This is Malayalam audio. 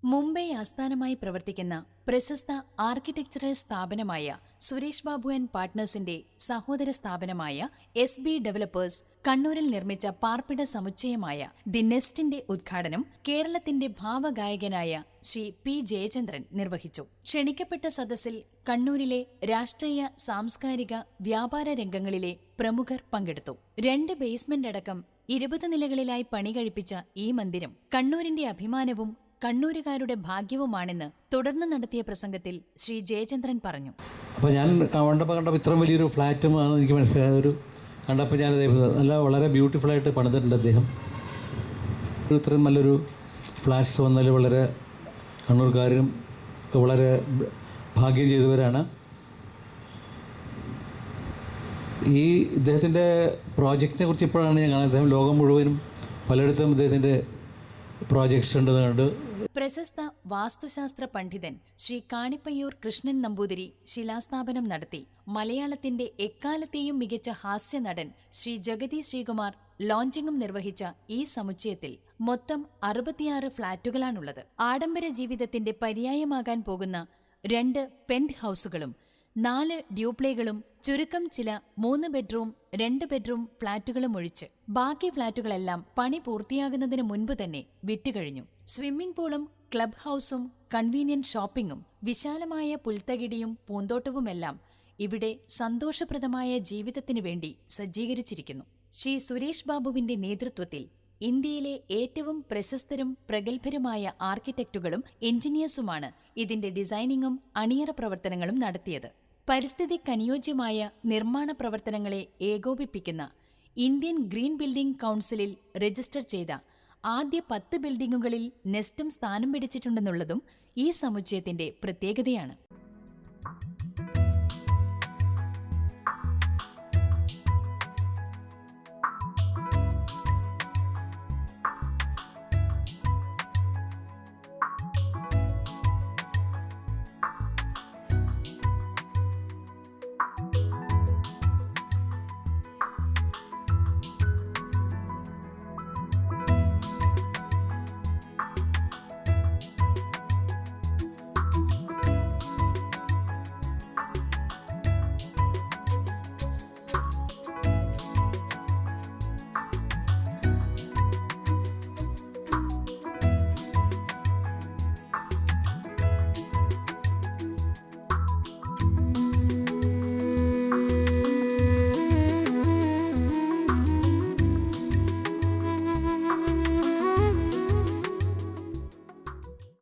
മുംബൈ ആസ്ഥാനമായി പ്രവർത്തിക്കുന്ന പ്രശസ്ത ആർക്കിടെക്ചറൽ സ്ഥാപനമായ സുരേഷ് ബാബു ആൻഡ് പാർട്ട്നേഴ്സിന്റെ സഹോദര സ്ഥാപനമായ SB ഡെവലപ്പേഴ്സ് കണ്ണൂരിൽ നിർമ്മിച്ച പാർപ്പിട സമുച്ചയമായ ദി നെസ്റ്റിന്റെ ഉദ്ഘാടനം കേരളത്തിന്റെ ഭാവഗായകനായ ശ്രീ P. ജയചന്ദ്രൻ നിർവഹിച്ചു. ക്ഷണിക്കപ്പെട്ട സദസ്സിൽ കണ്ണൂരിലെ രാഷ്ട്രീയ, സാംസ്കാരിക, വ്യാപാര രംഗങ്ങളിലെ പ്രമുഖർ പങ്കെടുത്തു. 2 ബേസ്മെന്റ് അടക്കം 20 നിലകളിലായി പണി കഴിപ്പിച്ച ഈ മന്ദിരം കണ്ണൂരിന്റെ അഭിമാനവും കണ്ണൂരുകാരുടെ ഭാഗ്യവുമാണെന്ന് തുടർന്ന് നടത്തിയ പ്രസംഗത്തിൽ ശ്രീ ജയചന്ദ്രൻ പറഞ്ഞു. അപ്പോൾ ഞാൻ കണ്ടപ്പോൾ ഇത്രയും വലിയൊരു ഫ്ലാറ്റുമാണ് എനിക്ക് മനസ്സിലായ കണ്ടപ്പോൾ ഞാൻ വളരെ ബ്യൂട്ടിഫുള്ളായിട്ട് പണിതിട്ടുണ്ട് അദ്ദേഹം. ഇത്രയും നല്ലൊരു ഫ്ലാറ്റ്സ് വന്നാൽ വളരെ കണ്ണൂർക്കാരും വളരെ ഭാഗ്യം ചെയ്തവരാണ്. ഈ ഇദ്ദേഹത്തിൻ്റെ പ്രോജക്റ്റിനെ കുറിച്ച് ഇപ്പോഴാണ് ഞാൻ കാണുന്നത്. അദ്ദേഹം ലോകം മുഴുവനും പലയിടത്തും ഇദ്ദേഹത്തിൻ്റെ പ്രോജക്ട്സ് ഉണ്ടെന്ന് കണ്ട്. പ്രശസ്ത വാസ്തുശാസ്ത്ര പണ്ഡിതൻ ശ്രീ കാണിപ്പയ്യൂർ കൃഷ്ണൻ നമ്പൂതിരി ശിലാസ്ഥാപനം നടത്തി. മലയാളത്തിന്റെ എക്കാലത്തെയും മികച്ച ഹാസ്യ നടൻ ശ്രീ ജഗതി ശ്രീകുമാർ ലോഞ്ചിങ്ങും നിർവഹിച്ച ഈ സമുച്ചയത്തിൽ മൊത്തം 66 ഫ്ളാറ്റുകളാണുള്ളത്. ആഡംബര ജീവിതത്തിന്റെ പര്യായമാകാൻ പോകുന്ന 2 പെന്റ് ഹൌസുകളും 4 ഡ്യൂപ്ലേകളും ചുരുക്കം ചില 3 ബെഡ്റൂം 2 ബെഡ്റൂം ഫ്ളാറ്റുകളും ഒഴിച്ച് ബാക്കി ഫ്ളാറ്റുകളെല്ലാം പണി പൂർത്തിയാകുന്നതിന് മുൻപ് തന്നെ വിറ്റുകഴിഞ്ഞു. സ്വിമ്മിംഗ് പൂളും ക്ലബ് ഹൌസും കൺവീനിയന്റ് ഷോപ്പിംഗും വിശാലമായ പുൽത്തകിടിയും പൂന്തോട്ടവുമെല്ലാം ഇവിടെ സന്തോഷപ്രദമായ ജീവിതത്തിനു വേണ്ടി സജ്ജീകരിച്ചിരിക്കുന്നു. ശ്രീ സുരേഷ് ബാബുവിന്റെ നേതൃത്വത്തിൽ ഇന്ത്യയിലെ ഏറ്റവും പ്രശസ്തരും പ്രഗത്ഭരുമായ ആർക്കിടെക്റ്റുകളും എഞ്ചിനീയേഴ്സുമാണ് ഇതിന്റെ ഡിസൈനിങ്ങും അണിയറ പ്രവർത്തനങ്ങളും നടത്തിയത്. പരിസ്ഥിതിക്കനുയോജ്യമായ നിർമ്മാണ പ്രവർത്തനങ്ങളെ ഏകോപിപ്പിക്കുന്ന ഇന്ത്യൻ ഗ്രീൻ ബിൽഡിംഗ് കൗൺസിലിൽ രജിസ്റ്റർ ചെയ്ത ആദ്യ 10 ബിൽഡിംഗുകളിൽ നെസ്റ്റും സ്ഥാനം പിടിച്ചിട്ടുണ്ടെന്നുള്ളതും ഈ സമുച്ചയത്തിന്റെ പ്രത്യേകതയാണ്.